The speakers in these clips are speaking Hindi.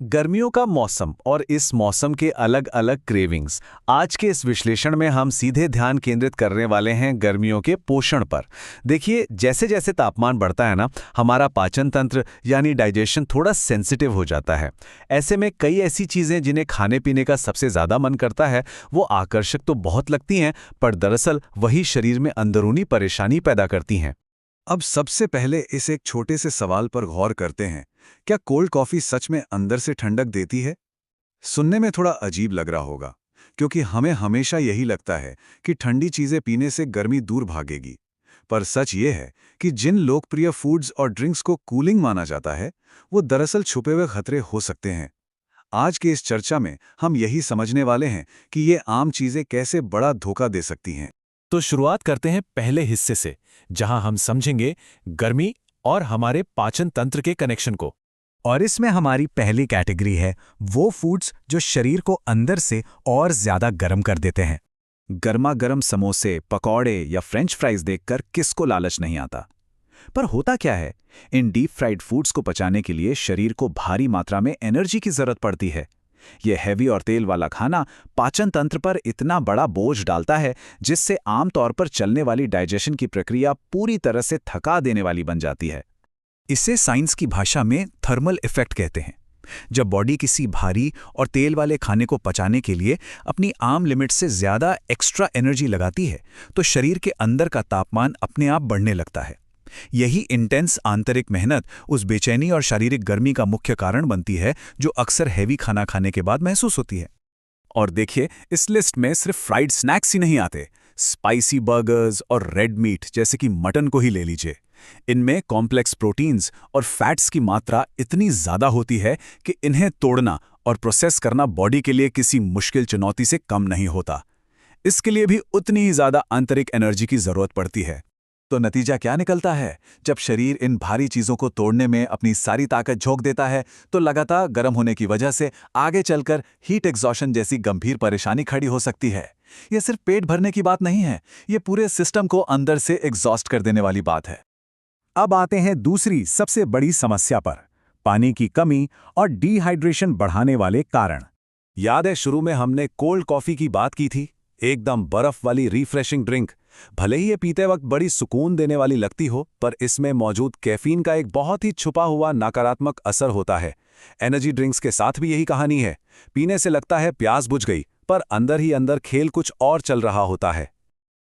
गर्मियों का मौसम और इस मौसम के अलग अलग क्रेविंग्स। आज के इस विश्लेषण में हम सीधे ध्यान केंद्रित करने वाले हैं गर्मियों के पोषण पर। देखिए, जैसे जैसे तापमान बढ़ता है ना, हमारा पाचन तंत्र यानी डाइजेशन थोड़ा सेंसिटिव हो जाता है। ऐसे में कई ऐसी चीज़ें जिन्हें खाने पीने का सबसे ज़्यादा मन करता है, वो आकर्षक तो बहुत लगती हैं, पर दरअसल वही शरीर में अंदरूनी परेशानी पैदा करती हैं। अब सबसे पहले इस एक छोटे से सवाल पर गौर करते हैं। क्या कोल्ड कॉफी सच में अंदर से ठंडक देती है? सुनने में थोड़ा अजीब लग रहा होगा, क्योंकि हमें हमेशा यही लगता है कि ठंडी चीजें पीने से गर्मी दूर भागेगी। पर सच ये है कि जिन लोकप्रिय फूड्स और ड्रिंक्स को कूलिंग माना जाता है, वो दरअसल छुपे हुए खतरे हो सकते हैं। आज के इस चर्चा में हम यही समझने वाले हैं कि ये आम चीजें कैसे बड़ा धोखा दे सकती हैं। तो शुरुआत करते हैं पहले हिस्से से, जहां हम समझेंगे गर्मी और हमारे पाचन तंत्र के कनेक्शन को। और इसमें हमारी पहली कैटेगरी है वो फूड्स जो शरीर को अंदर से और ज्यादा गर्म कर देते हैं। गर्मा गर्म समोसे, पकौड़े या फ्रेंच फ्राइज देखकर किसको लालच नहीं आता। पर होता क्या है, इन डीप फ्राइड फूड्स को पचाने के लिए शरीर को भारी मात्रा में एनर्जी की जरूरत पड़ती है। यह हैवी और तेल वाला खाना पाचन तंत्र पर इतना बड़ा बोझ डालता है, जिससे आमतौर पर चलने वाली डाइजेशन की प्रक्रिया पूरी तरह से थका देने वाली बन जाती है। इसे साइंस की भाषा में थर्मल इफेक्ट कहते हैं। जब बॉडी किसी भारी और तेल वाले खाने को पचाने के लिए अपनी आम लिमिट से ज्यादा एक्स्ट्रा एनर्जी लगाती है, तो शरीर के अंदर का तापमान अपने आप बढ़ने लगता है। यही इंटेंस आंतरिक मेहनत उस बेचैनी और शारीरिक गर्मी का मुख्य कारण बनती है, जो अक्सर हैवी खाना खाने के बाद महसूस होती है। और देखिए, इस लिस्ट में सिर्फ फ्राइड स्नैक्स ही नहीं आते। स्पाइसी बर्गर्स और रेड मीट जैसे कि मटन को ही ले लीजिए। इनमें कॉम्प्लेक्स प्रोटीन्स और फैट्स की मात्रा इतनी ज्यादा होती है कि इन्हें तोड़ना और प्रोसेस करना बॉडी के लिए किसी मुश्किल चुनौती से कम नहीं होता। इसके लिए भी उतनी ही ज्यादा आंतरिक एनर्जी की जरूरत पड़ती है। तो नतीजा क्या निकलता है? जब शरीर इन भारी चीजों को तोड़ने में अपनी सारी ताकत झोंक देता है, तो लगातार गर्म होने की वजह से आगे चलकर हीट एग्जॉशन जैसी गंभीर परेशानी खड़ी हो सकती है। यह सिर्फ पेट भरने की बात नहीं है, ये पूरे सिस्टम को अंदर से एग्जॉस्ट कर देने वाली बात है। अब आते हैं दूसरी सबसे बड़ी समस्या पर, पानी की कमी और डिहाइड्रेशन बढ़ाने वाले कारण। याद है, शुरू में हमने कोल्ड कॉफी की बात की थी, एकदम बर्फ वाली रिफ्रेशिंग ड्रिंक। भले ही ये पीते वक्त बड़ी सुकून देने वाली लगती हो, पर इसमें मौजूद कैफीन का एक बहुत ही छुपा हुआ नकारात्मक असर होता है। एनर्जी ड्रिंक्स के साथ भी यही कहानी है। पीने से लगता है प्यास बुझ गई, पर अंदर ही अंदर खेल कुछ और चल रहा होता है।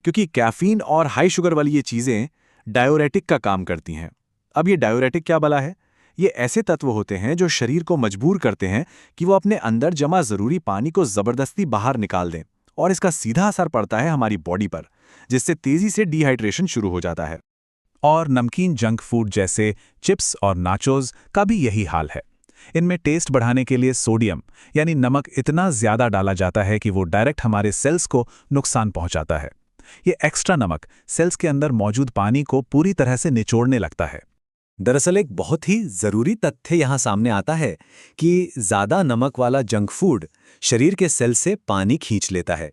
क्योंकि कैफीन और हाई शुगर वाली ये चीजें डायोरेटिक का काम करती हैं। अब ये डायोरेटिक क्या भला है? ये ऐसे तत्व होते हैं जो शरीर को मजबूर करते हैं कि वो अपने अंदर जमा जरूरी पानी को जबरदस्ती बाहर निकाल दें, और इसका सीधा असर पड़ता है हमारी बॉडी पर, जिससे तेजी से डिहाइड्रेशन शुरू हो जाता है। और नमकीन जंक फूड जैसे चिप्स और नाचोज का भी यही हाल है। इनमें टेस्ट बढ़ाने के लिए सोडियम यानी नमक इतना ज्यादा डाला जाता है कि वो डायरेक्ट हमारे सेल्स को नुकसान पहुंचाता है। ये एक्स्ट्रा नमक सेल्स के अंदर मौजूद पानी को पूरी तरह से निचोड़ने लगता है। दरअसल एक बहुत ही जरूरी तथ्य यहाँ सामने आता है कि ज्यादा नमक वाला जंक फूड शरीर के सेल से पानी खींच लेता है।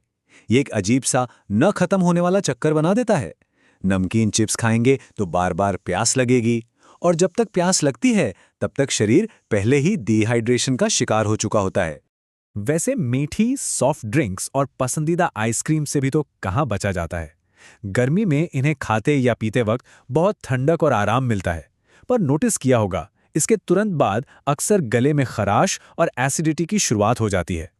ये एक अजीब सा न खत्म होने वाला चक्कर बना देता है। नमकीन चिप्स खाएंगे तो बार बार प्यास लगेगी, और जब तक प्यास लगती है तब तक शरीर पहले ही डिहाइड्रेशन का शिकार हो चुका होता है। वैसे मीठी सॉफ्ट ड्रिंक्स और पसंदीदा आइसक्रीम से भी तो कहाँ बचा जाता है। गर्मी में इन्हें खाते या पीते वक्त बहुत ठंडक और आराम मिलता है, पर नोटिस किया होगा, इसके तुरंत बाद अक्सर गले में खराश और एसिडिटी की शुरुआत हो जाती है।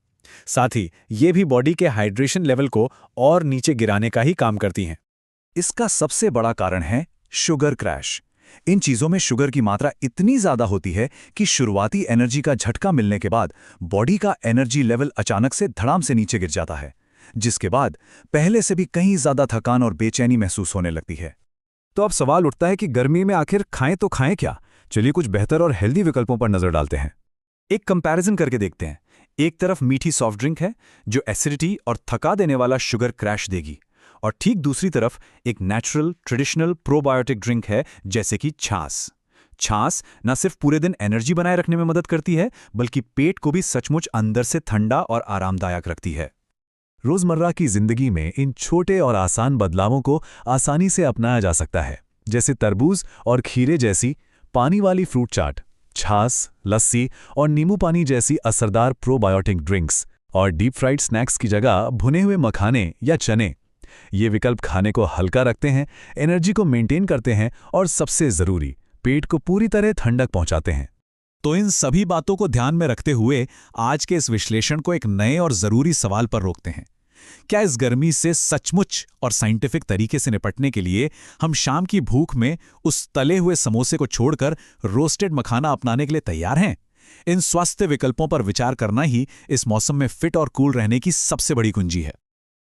साथ ही ये भी बॉडी के हाइड्रेशन लेवल को और नीचे गिराने का ही काम करती हैं। इसका सबसे बड़ा कारण है शुगर क्रैश। इन चीजों में शुगर की मात्रा इतनी ज्यादा होती है कि शुरुआती एनर्जी का झटका मिलने के बाद बॉडी का एनर्जी लेवल अचानक से धड़ाम से नीचे गिर जाता है, जिसके बाद पहले से भी कहीं ज्यादा थकान और बेचैनी महसूस होने लगती है। तो अब सवाल उठता है कि गर्मी में आखिर खाएं तो खाएं क्या? चलिए कुछ बेहतर और हेल्दी विकल्पों पर नजर डालते हैं। एक कंपैरिजन करके देखते हैं। एक तरफ मीठी सॉफ्ट ड्रिंक है जो एसिडिटी और थका देने वाला शुगर क्रैश देगी, और ठीक दूसरी तरफ एक नेचुरल ट्रेडिशनल प्रोबायोटिक ड्रिंक है जैसे कि छाछ। छाछ न सिर्फ पूरे दिन एनर्जी बनाए रखने में मदद करती है, बल्कि पेट को भी सचमुच अंदर से ठंडा और आरामदायक रखती है। रोजमर्रा की जिंदगी में इन छोटे और आसान बदलावों को आसानी से अपनाया जा सकता है, जैसे तरबूज और खीरे जैसी पानी वाली फ्रूट चाट, छाछ, लस्सी और नींबू पानी जैसी असरदार प्रोबायोटिक ड्रिंक्स और डीप फ्राइड स्नैक्स की जगह भुने हुए मखाने या चने। ये विकल्प खाने को हल्का रखते हैं, एनर्जी को मेंटेन करते हैं और सबसे ज़रूरी, पेट को पूरी तरह ठंडक पहुंचाते हैं। तो इन सभी बातों को ध्यान में रखते हुए आज के इस विश्लेषण को एक नए और ज़रूरी सवाल पर रोकते हैं। क्या इस गर्मी से सचमुच और साइंटिफिक तरीके से निपटने के लिए हम शाम की भूख में उस तले हुए समोसे को छोड़कर रोस्टेड मखाना अपनाने के लिए तैयार हैं? इन स्वास्थ्य विकल्पों पर विचार करना ही इस मौसम में फिट और कूल रहने की सबसे बड़ी कुंजी है।